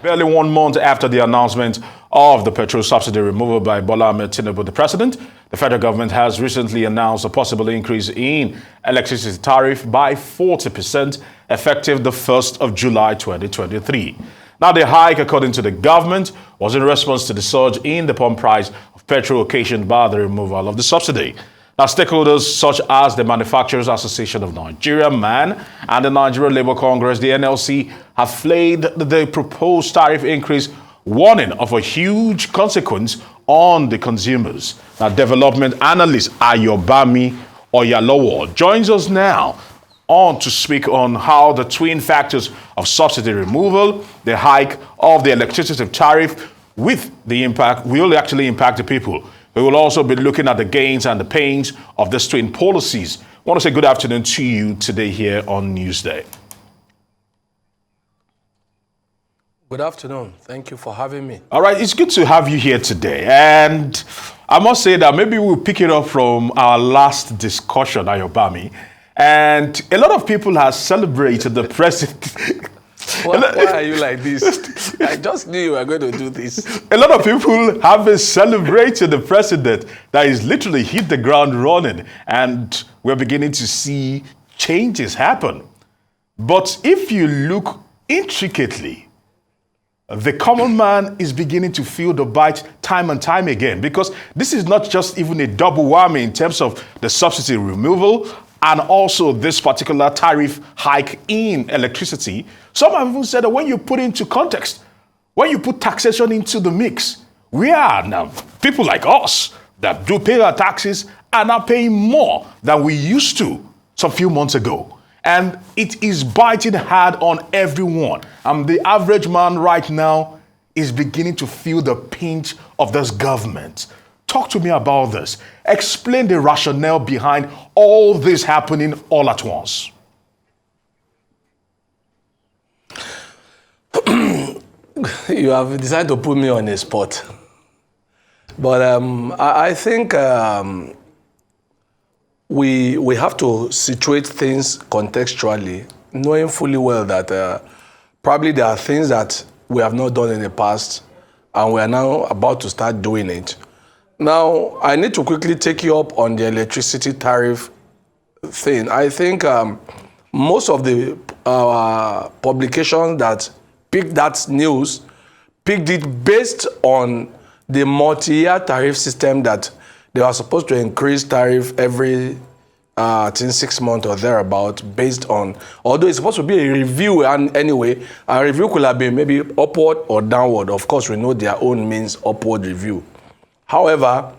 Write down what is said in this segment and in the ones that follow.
Barely 1 month after the announcement of the petrol subsidy removal by Bola Ahmed Tinubu, the president, the federal government has recently announced a possible increase in electricity tariff by 40% effective the 1st of July 2023. Now, the hike, according to the government, was in response to the surge in the pump price of petrol occasioned by the removal of the subsidy. Now, stakeholders such as the Manufacturers Association of Nigeria, MAN, and the Nigerian Labour Congress, the NLC, have flagged the proposed tariff increase, warning of a huge consequence on the consumers. Now, development analyst Ayobami Oyalowo joins us now to speak on how the twin factors of subsidy removal, the hike of the electricity tariff with the impact will actually impact the people. We will also be looking at the gains and the pains of these twin policies. I want to say good afternoon to you today here on Newsday. Good afternoon. Thank you for having me. All right, it's good to have you here today. And I must say that maybe we'll pick it up from our last discussion, Ayobami. And a lot of people have celebrated the president. Why are you like this? I just knew you were going to do this. A lot of people have been celebrating the president that is literally hit the ground running, and we're beginning to see changes happen. But if you look intricately, the common man is beginning to feel the bite time and time again, because this is not just even a double whammy in terms of the subsidy removal and also this particular tariff hike in electricity. Some have even said that when you put into context, when you put taxation into the mix, we are now, people like us that do pay our taxes are now paying more than we used to some few months ago. And it is biting hard on everyone. The average man right now is beginning to feel the pinch of this government. Talk to me about this. Explain the rationale behind all this happening all at once. You have decided to put me on a spot. But I think we have to situate things contextually, knowing fully well that probably there are things that we have not done in the past and we are now about to start doing it. Now, I need to quickly take you up on the electricity tariff thing. I think most of the publications that picked that news picked it based on the multi-year tariff system that they were supposed to increase tariff every 6 months or thereabout, based on, although it's supposed to be a review, and anyway, a review could have been maybe upward or downward. Of course, we know their own means upward review. However,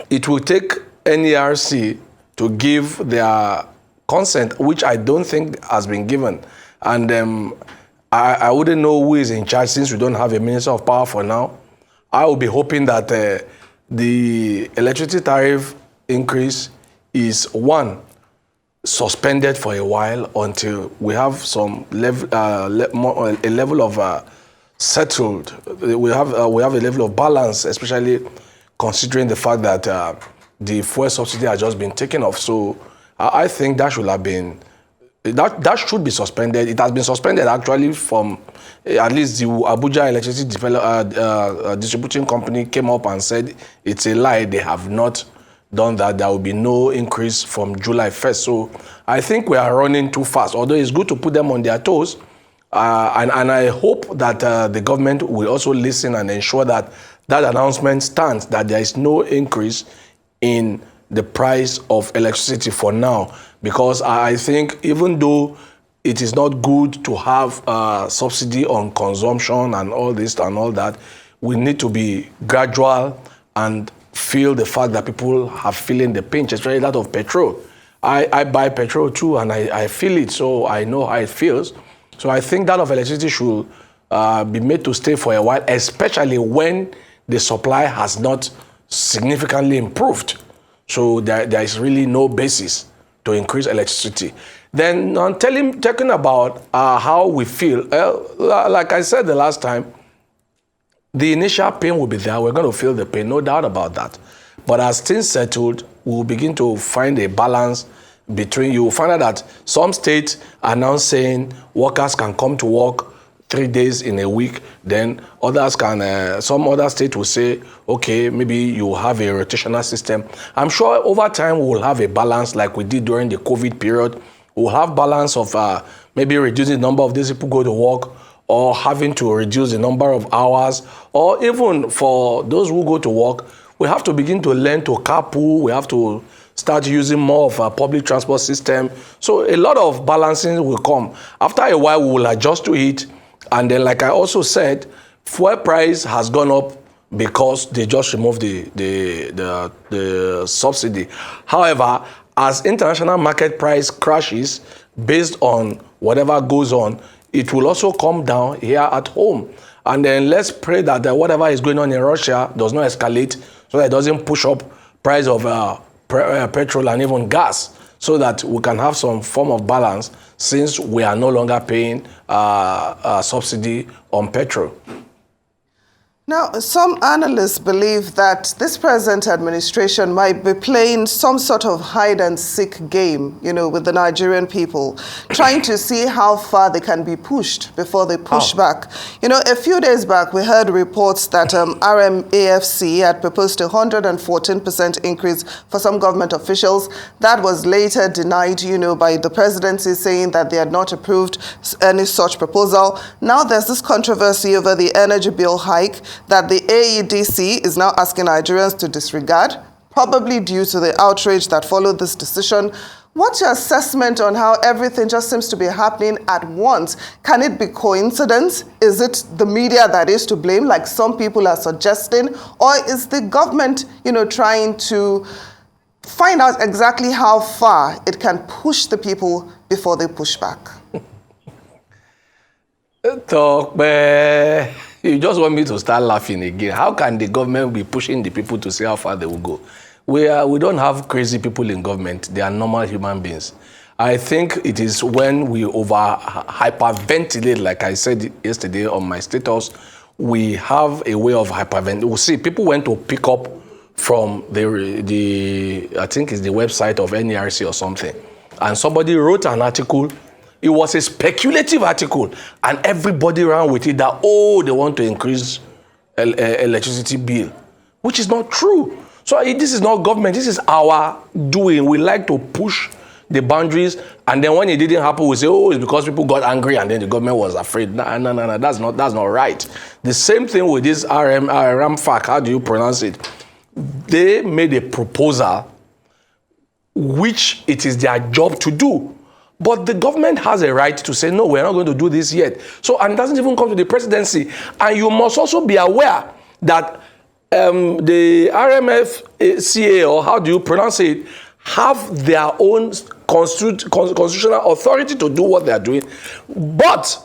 it will take NERC to give their consent, which I don't think has been given. And I wouldn't know who is in charge since we don't have a Minister of Power for now. I will be hoping that the electricity tariff increase is, one, suspended for a while until we have some a level of settled. We have a level of balance, especially considering the fact that the fuel subsidy has just been taken off. So I think that should have been, that should be suspended. It has been suspended actually from at least the Abuja Electricity Distributing Company came up and said it's a lie. They have not done that. There will be no increase from July 1st. So I think we are running too fast, although it's good to put them on their toes. And I hope that the government will also listen and ensure that that announcement stands, that there is no increase in the price of electricity for now. Because I think even though it is not good to have subsidy on consumption and all this and all that, we need to be gradual and feel the fact that people are feeling the pinch, especially that of petrol. I buy petrol too, and I feel it, so I know how it feels. So I think that of electricity should be made to stay for a while, especially when the supply has not significantly improved. So there is really no basis to increase electricity. Then on talking about how we feel, like I said the last time, the initial pain will be there. We're going to feel the pain, no doubt about that. But as things settled, we'll begin to find a balance between, you will find out that some states are now saying workers can come to work 3 days in a week, then others can, some other state will say, okay, maybe you have a rotational system. I'm sure over time we will have a balance like we did during the COVID period. We'll have balance of maybe reducing the number of days people go to work, or having to reduce the number of hours, or even for those who go to work, we have to begin to learn to carpool. We have to start using more of a public transport system. So a lot of balancing will come. After a while, we will adjust to it. And then, like I also said, fuel price has gone up because they just removed the subsidy. However, as international market price crashes based on whatever goes on, it will also come down here at home. And then let's pray that whatever is going on in Russia does not escalate, so that it doesn't push up price of petrol and even gas, so that we can have some form of balance, since we are no longer paying subsidy on petrol. Now, some analysts believe that this present administration might be playing some sort of hide-and-seek game, with the Nigerian people, trying to see how far they can be pushed before they push back. A few days back, we heard reports that RMAFC had proposed a 114% increase for some government officials. That was later denied, by the presidency, saying that they had not approved any such proposal. Now there's this controversy over the energy bill hike that the AEDC is now asking Nigerians to disregard, probably due to the outrage that followed this decision. What's your assessment on how everything just seems to be happening at once? Can it be coincidence? Is it the media that is to blame, like some people are suggesting? Or is the government, trying to find out exactly how far it can push the people before they push back? You just want me to start laughing again. How can the government be pushing the people to see how far they will go? We don't have crazy people in government. They are normal human beings. I think it is when we hyperventilate, like I said yesterday on my status, we have a way of hyperventilating. We'll see, people went to pick up from the I think it's the website of NERC or something, and somebody wrote an article. It was a speculative article, and everybody ran with it that, they want to increase electricity bill, which is not true. So this is not government, this is our doing. We like to push the boundaries, and then when it didn't happen, we say, it's because people got angry and then the government was afraid. No, that's not right. The same thing with this RMFAC, how do you pronounce it? They made a proposal which it is their job to do. But the government has a right to say, no, we're not going to do this yet. So, and it doesn't even come to the presidency. And you must also be aware that the RMFCA, or how do you pronounce it, have their own constitutional authority to do what they are doing. But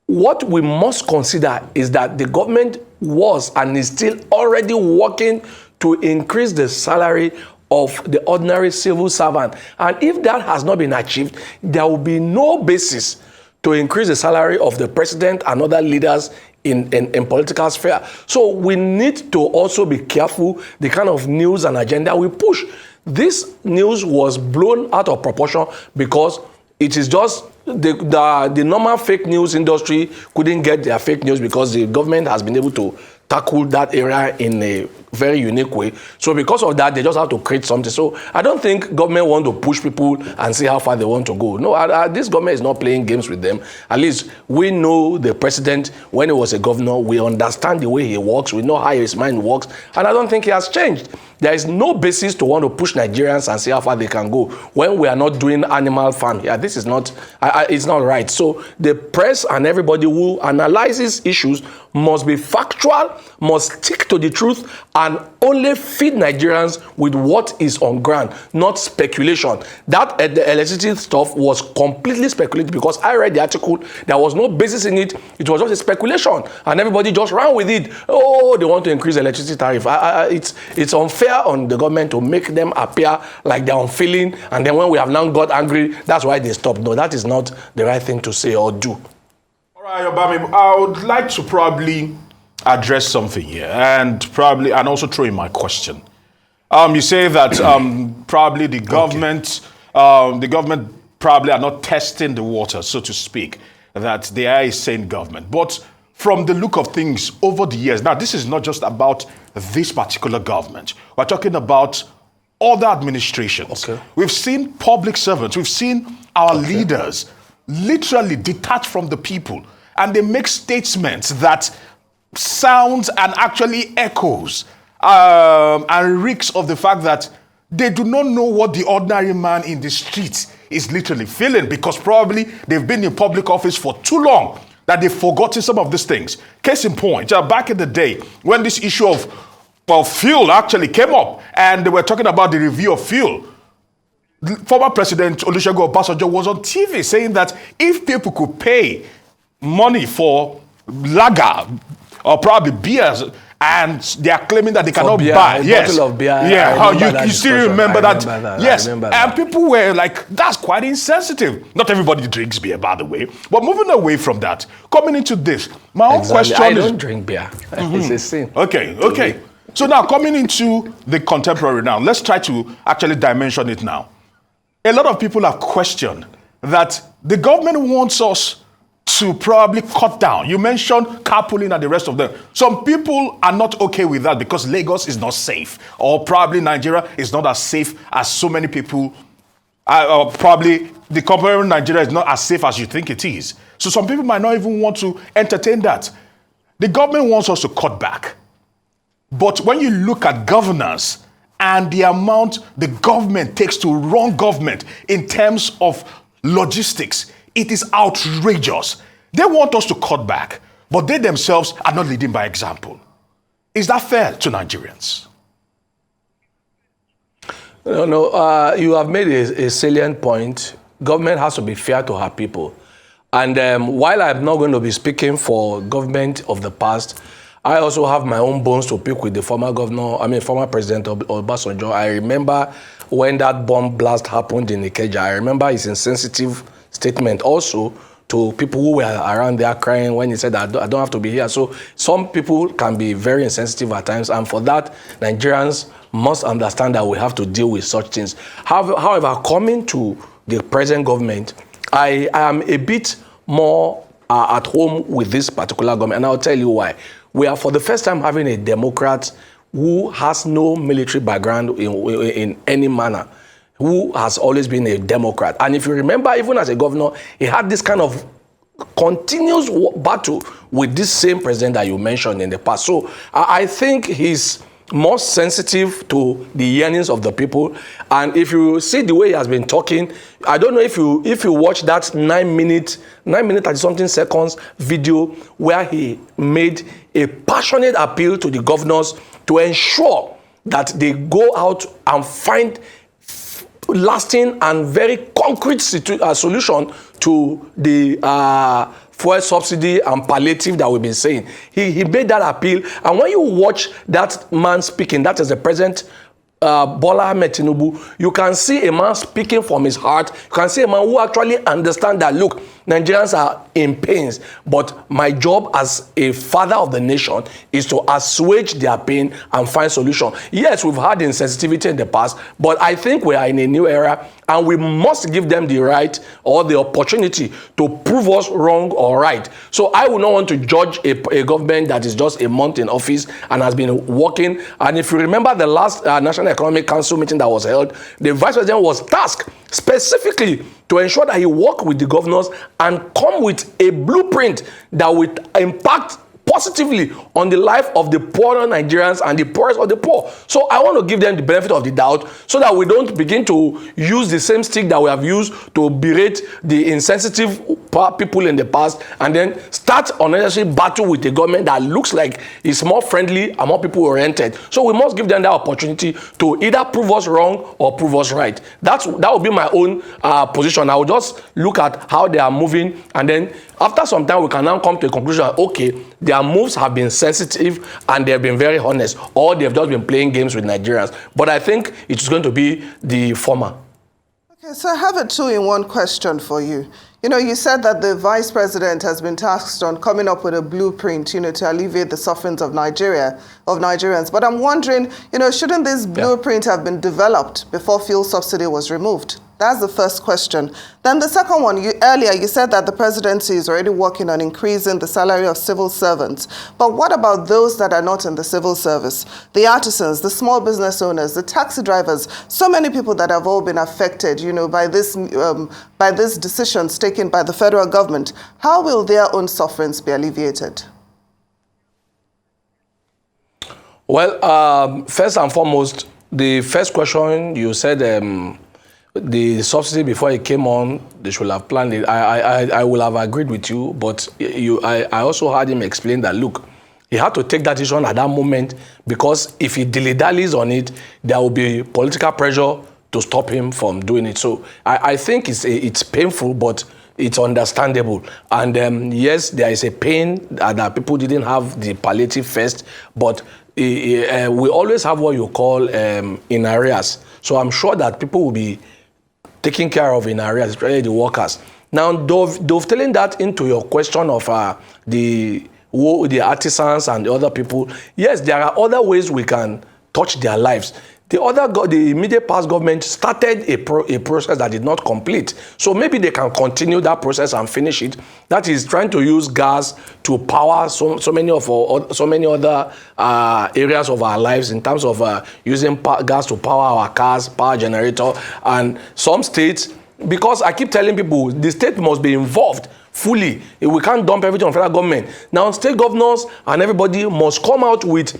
what we must consider is that the government was and is still already working to increase the salary of the ordinary civil servant. And if that has not been achieved, there will be no basis to increase the salary of the president and other leaders in political sphere. So we need to also be careful the kind of news and agenda we push. This news was blown out of proportion because it is just the normal fake news industry couldn't get their fake news because the government has been able to tackle that area in a very unique way. So because of that, they just have to create something. So I don't think government want to push people and see how far they want to go. No, this government is not playing games with them. At least we know the president, when he was a governor, we understand the way he works, we know how his mind works, and I don't think he has changed. There is no basis to want to push Nigerians and see how far they can go when we are not doing animal farm here. This is not, it's not right. So the press and everybody who analyzes issues must be factual, must stick to the truth, and only feed Nigerians with what is on ground, not speculation. That the electricity stuff was completely speculative because I read the article. There was no basis in it. It was just a speculation, and everybody just ran with it. Oh, they want to increase electricity tariff. It's unfair on the government to make them appear like they're unfeeling, and then when we have now got angry, that's why they stopped. No, that is not the right thing to say or do. All right, Ayobami, I would like to probably address something here and also throw in my question. You say that probably the government probably are not testing the water, so to speak. that they are a sane government. But from the look of things over the years, now this is not just about this particular government. We're talking about other administrations. Okay. We've seen public servants, we've seen our leaders literally detached from the people, and they make statements that sounds and actually echoes and reeks of the fact that they do not know what the ordinary man in the streets is literally feeling, because probably they've been in public office for too long that they've forgotten some of these things. Case in point, back in the day when this issue of fuel actually came up and they were talking about the review of fuel, former President Olusegun Obasanjo was on TV saying that if people could pay money for lager or probably beers, and they are claiming that they cannot beer, buy. a Yes. bottle of beer. Yeah. How You still remember that? Yes. I remember And that. people were like, that's quite insensitive. Not everybody drinks beer, by the way. But moving away from that, coming into this, my own question I is... don't drink beer. It's a sin. Okay. So now coming into the contemporary now, let's try to actually dimension it now. A lot of people have questioned that the government wants us to probably cut down. You mentioned carpooling and the rest of them. Some people are not okay with that because Lagos is not safe, or probably Nigeria is not as safe as so many people, or probably the contemporary Nigeria is not as safe as you think it is. So some people might not even want to entertain that. The government wants us to cut back. But when you look at governance and the amount the government takes to run government in terms of logistics, it is outrageous. They want us to cut back, but they themselves are not leading by example. Is that fair to Nigerians? No, you have made a salient point. Government has to be fair to her people. And while I'm not going to be speaking for government of the past, I also have my own bones to pick with the former President Obasanjo. I remember when that bomb blast happened in Ikeja. I remember his insensitive statement also to people who were around there crying when he said, I don't have to be here. So some people can be very insensitive at times, and for that, Nigerians must understand that we have to deal with such things. However, coming to the present government, I am a bit more at home with this particular government, and I'll tell you why. We are for the first time having a Democrat who has no military background in any manner, who has always been a Democrat. And if you remember, even as a governor, he had this kind of continuous battle with this same president that you mentioned in the past. So I think he's more sensitive to the yearnings of the people. And if you see the way he has been talking, I don't know if you watch that 9 minute 30 something seconds video where he made a passionate appeal to the governors to ensure that they go out and find lasting and very concrete solution to the fuel subsidy and palliative that we've been saying. He made that appeal, and when you watch that man speaking, that is the President Bola Ahmed Tinubu, you can see a man speaking from his heart. You can see a man who actually understands that, look, Nigerians are in pains, but my job as a father of the nation is to assuage their pain and find solution. Yes, we've had insensitivity in the past, but I think we are in a new era, and we must give them the right or the opportunity to prove us wrong or right. So I would not want to judge a government that is just a month in office and has been working. And if you remember the last National Economic Council meeting that was held, the Vice President was tasked specifically to ensure that he worked with the governors and come with a blueprint that would impact positively on the life of the poorer Nigerians and the poorest of the poor. So I want to give them the benefit of the doubt so that we don't begin to use the same stick that we have used to berate the insensitive people in the past and then start unnecessary battle with a government that looks like it's more friendly and more people oriented. So we must give them that opportunity to either prove us wrong or prove us right. That would be my own position. I will just look at how they are moving, and then after some time we can now come to a conclusion, okay, their moves have been sensitive and they've been very honest, or they've just been playing games with Nigerians. But I think it's going to be the former. Okay, so I have a two-in-one question for you. You know, you said that the vice president has been tasked on coming up with a blueprint, you know, to alleviate the sufferings of Nigerians. But I'm wondering, you know, shouldn't this blueprint have been developed before fuel subsidy was removed? That's the first question. Then the second one, earlier you said that the presidency is already working on increasing the salary of civil servants. But what about those that are not in the civil service? The artisans, the small business owners, the taxi drivers, so many people that have all been affected, by these decisions taken by the federal government. How will their own sufferings be alleviated? Well, first and foremost, the first question you said, the subsidy before it came on, they should have planned it. I will have agreed with you, but I also heard him explain that, look, he had to take that decision at that moment because if he dilly-dallies on it, there will be political pressure to stop him from doing it. So I think it's painful, but it's understandable. And yes, there is a pain that people didn't have the palliative first, but we always have what you call in arrears. So I'm sure that people will be taken care of in arrears, especially the workers. Now, dovetailing that into your question of the artisans and the other people, yes, there are other ways we can touch their lives. The immediate past government started a process that did not complete. So maybe they can continue that process and finish it. That is trying to use gas to power so many other areas of our lives in terms of using gas to power our cars, power generator. And some states, because I keep telling people, the state must be involved fully. We can't dump everything on federal government. Now, state governors and everybody must come out with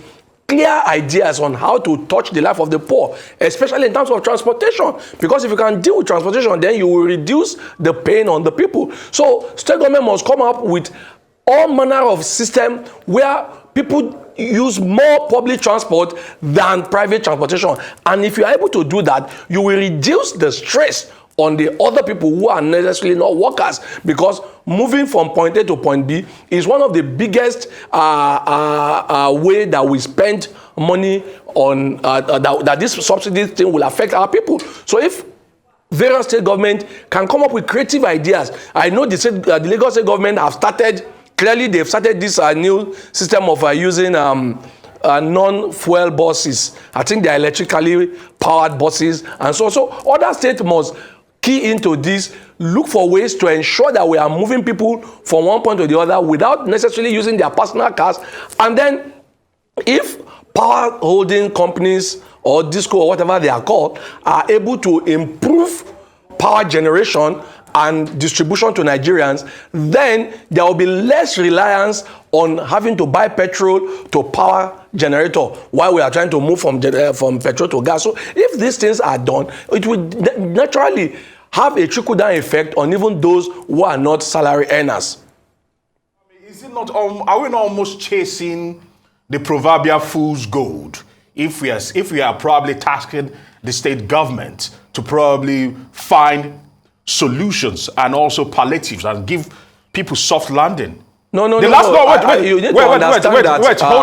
clear ideas on how to touch the life of the poor, especially in terms of transportation. Because if you can deal with transportation, then you will reduce the pain on the people. So state government must come up with all manner of system where people use more public transport than private transportation. And if you are able to do that, you will reduce the stress on the other people who are necessarily not workers, because moving from point A to point B is one of the biggest way that we spend money on, that this subsidy thing will affect our people. So if various state government can come up with creative ideas, I know the Lagos state government have started, clearly they've started this new system of using non-fuel buses. I think they're electrically powered buses, and so other states must key into this, look for ways to ensure that we are moving people from one point to the other without necessarily using their personal cars. And then if power holding companies or disco or whatever they are called are able to improve power generation and distribution to Nigerians, then there will be less reliance on having to buy petrol to power generator while we are trying to move from petrol to gas. So if these things are done, it will naturally have a trickle-down effect on even those who are not salary earners. Is it not? Are we not almost chasing the proverbial fool's gold if we are probably tasking the state government to probably find solutions and also palliatives and give people soft landing? No. You need to understand that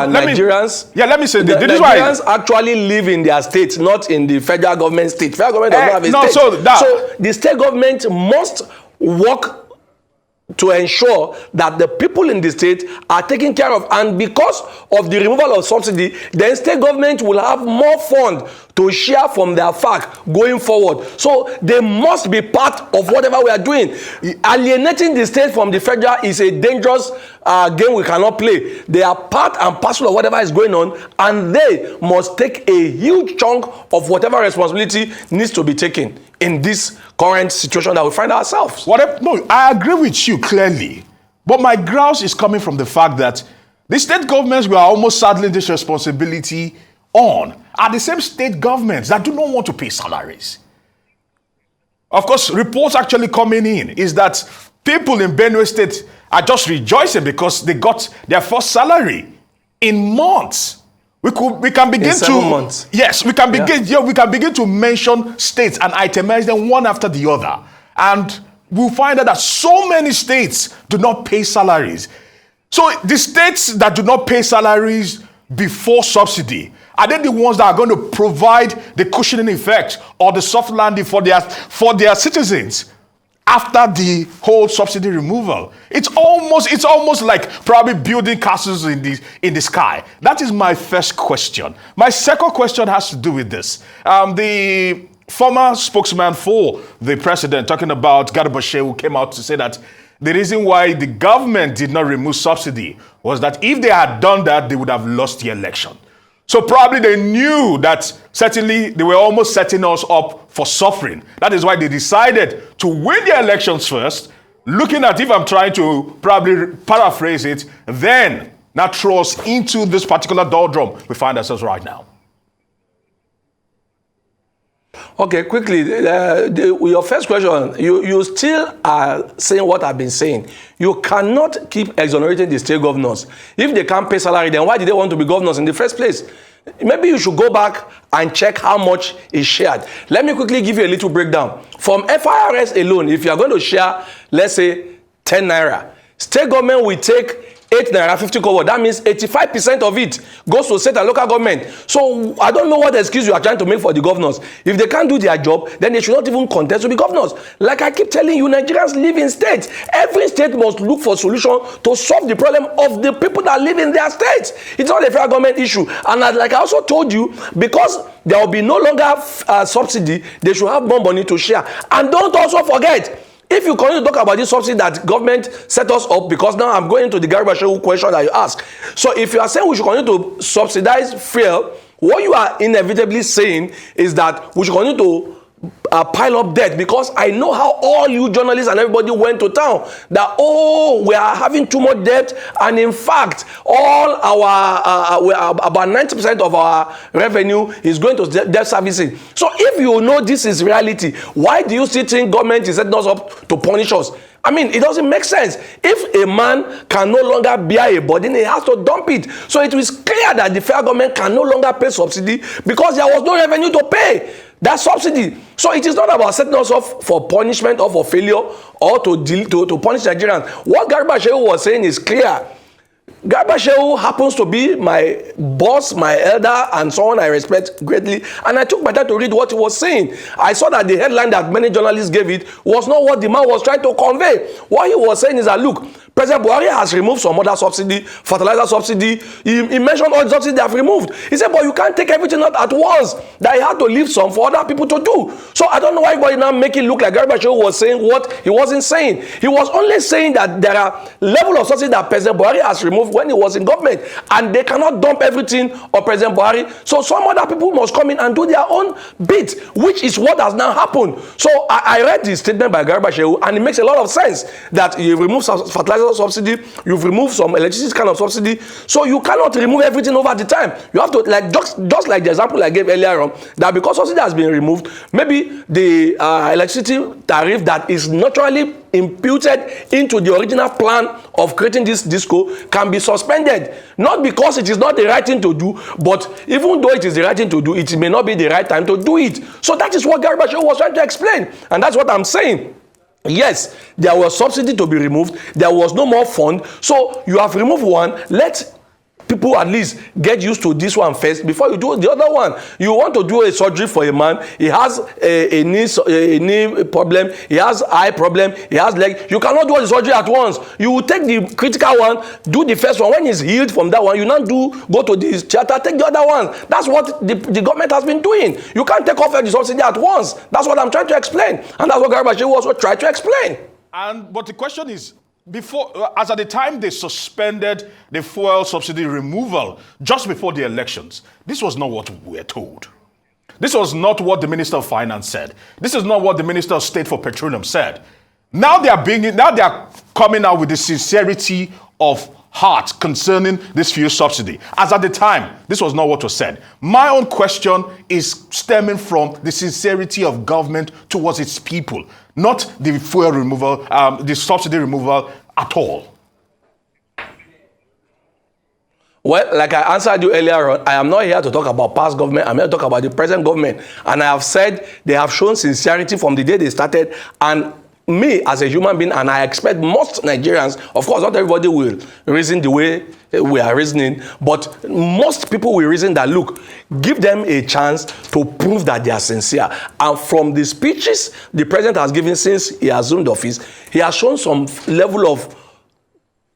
Nigerians, let me say the Nigerians actually live in their states, not in the federal government state. Federal government does not have a state. So the state government must work to ensure that the people in the state are taken care of. And because of the removal of subsidy, then state government will have more fund to share from their FAC going forward. So they must be part of whatever we are doing. Alienating the state from the federal is a dangerous game we cannot play. They are part and parcel of whatever is going on, and they must take a huge chunk of whatever responsibility needs to be taken in this current situation that we find ourselves. No, I agree with you clearly, but my grouse is coming from the fact that the state governments we are almost saddling this responsibility on are the same state governments that do not want to pay salaries. Of course, reports actually coming in is that people in Benue State are just rejoicing because they got their first salary in months. We can begin months. Yes, we can begin. Yeah, we can begin to mention states and itemize them one after the other, and we'll find out that so many states do not pay salaries. So the states that do not pay salaries before subsidy, are they the ones that are going to provide the cushioning effect or the soft landing for their citizens after the whole subsidy removal? It's almost like probably building castles in the sky. That is my first question. My second question has to do with this. The former spokesman for the president, talking about Garba Shehu, came out to say that the reason why the government did not remove subsidy was that if they had done that, they would have lost the election. So probably they knew that certainly they were almost setting us up for suffering. That is why they decided to win the elections first, looking at, if I'm trying to probably paraphrase it, then now throw us into this particular doldrum we find ourselves right now. Okay, quickly, your first question, you still are saying what I've been saying. You cannot keep exonerating the state governors. If they can't pay salary, then why did they want to be governors in the first place? Maybe you should go back and check how much is shared. Let me quickly give you a little breakdown. From FIRS alone, if you are going to share, let's say, 10 naira, state government will take 8 naira 50 kobo. That means 85% of it goes to state and local government. So I don't know what excuse you are trying to make for the governors. If they can't do their job, then they should not even contest to be governors. Like I keep telling you, Nigerians live in states. Every state must look for solution to solve the problem of the people that live in their states. It's not a federal government issue. And like I also told you, because there will be no longer subsidy, they should have more money to share. And don't also forget, if you continue to talk about this subsidy that government set us up, because now I'm going to the Garba Shehu question that you ask. So if you are saying we should continue to subsidize fuel, what you are inevitably saying is that we should continue to pile up debt, because I know how all you journalists and everybody went to town that, oh, we are having too much debt, and in fact all our about 90% of our revenue is going to debt servicing. So if you know this is reality, why do you still think government is setting us up to punish us? I mean, it doesn't make sense. If a man can no longer bear a burden, he has to dump it. So it is clear that the federal government can no longer pay subsidy because there was no revenue to pay that subsidy. So it is not about setting us up for punishment or for failure or to punish Nigerians. What Garba Shehu was saying is clear. Garba Shehu happens to be my boss, my elder, and someone I respect greatly. And I took my time to read what he was saying. I saw that the headline that many journalists gave it was not what the man was trying to convey. What he was saying is that, look, President Buhari has removed some other subsidy, fertilizer subsidy. He mentioned all the subsidies they have removed. He said, but you can't take everything out at once. That he had to leave some for other people to do. So I don't know why everybody now make it look like Garba Shehu was saying what he wasn't saying. He was only saying that there are level of subsidy that President Buhari has removed when he was in government, and they cannot dump everything on President Buhari. So some other people must come in and do their own bit, which is what has now happened. So I read the statement by Garba Shehu, and it makes a lot of sense that you remove fertilizer subsidy, you've removed some electricity kind of subsidy, so you cannot remove everything over the time. You have to, like, just like the example I gave earlier on, that because subsidy has been removed, maybe the electricity tariff that is naturally imputed into the original plan of creating this disco can be suspended, not because it is not the right thing to do, but even though it is the right thing to do, it may not be the right time to do it. So that is what Garba Shehu was trying to explain, and that's what I'm saying. Yes, there was subsidy to be removed, there was no more fund, so you have removed one. Let people at least get used to this one first before you do the other one. You want to do a surgery for a man, he has a knee problem, he has eye problem, he has leg. You cannot do the surgery at once. You will take the critical one, do the first one. When he's healed from that one, you now go to the theater, take the other one. That's what the government has been doing. You can't take off the subsidy at once. That's what I'm trying to explain, and that's what Garba Shehu also tried to explain. But the question is, before, as at the time they suspended the fuel subsidy removal just before the elections, this was not what we were told. This was not what the Minister of Finance said. This is not what the Minister of State for Petroleum said. Now they are coming out with the sincerity of heart concerning this fuel subsidy. As at the time, this was not what was said. My own question is stemming from the sincerity of government towards its people, not the fuel removal, the subsidy removal at all. Well, like I answered you earlier on, I am not here to talk about past government. I'm here to talk about the present government. And I have said they have shown sincerity from the day they started. And me as a human being, and I expect most Nigerians, of course not everybody will reason the way we are reasoning, but most people will reason that, look, give them a chance to prove that they are sincere. And from the speeches the president has given since he assumed office, he has shown some level of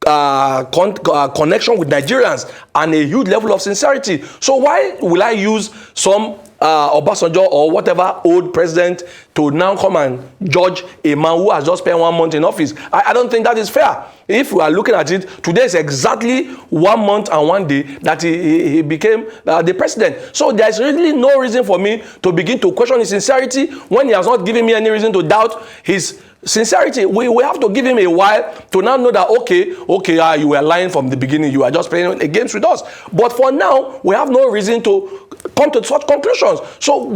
connection with Nigerians and a huge level of sincerity. So why will I use some Obasanjo or whatever old president to now come and judge a man who has just spent 1 month in office. I don't think that is fair. If we are looking at it, today is exactly 1 month and 1 day that he became the president. So there's really no reason for me to begin to question his sincerity when he has not given me any reason to doubt his sincerity. We have to give him a while to now know that, okay, you were lying from the beginning. You are just playing games with us. But for now, we have no reason to come to such conclusions. So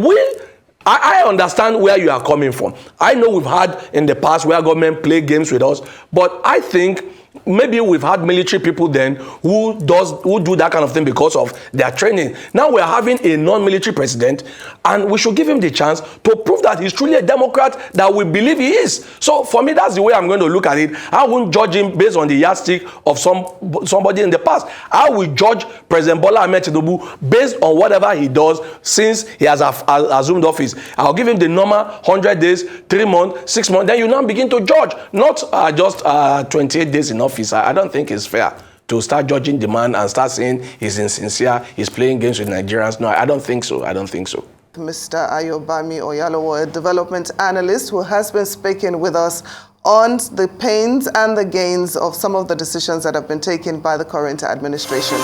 I understand where you are coming from. I know we've had in the past where government play games with us, but I think maybe we've had military people then who do that kind of thing because of their training. Now we're having a non-military president, and we should give him the chance to prove that he's truly a Democrat that we believe he is. So for me, that's the way I'm going to look at it. I won't judge him based on the yardstick of somebody in the past. I will judge President Bola Ahmed Tinubu based on whatever he does since he has assumed office. I'll give him the normal 100 days, 3 months, 6 months. Then you now begin to judge, not just 28 days in office. I don't think it's fair to start judging the man and start saying he's insincere, he's playing games with Nigerians. No, I don't think so. Mr. Ayobami Oyalowo, a development analyst who has been speaking with us on the pains and the gains of some of the decisions that have been taken by the current administration.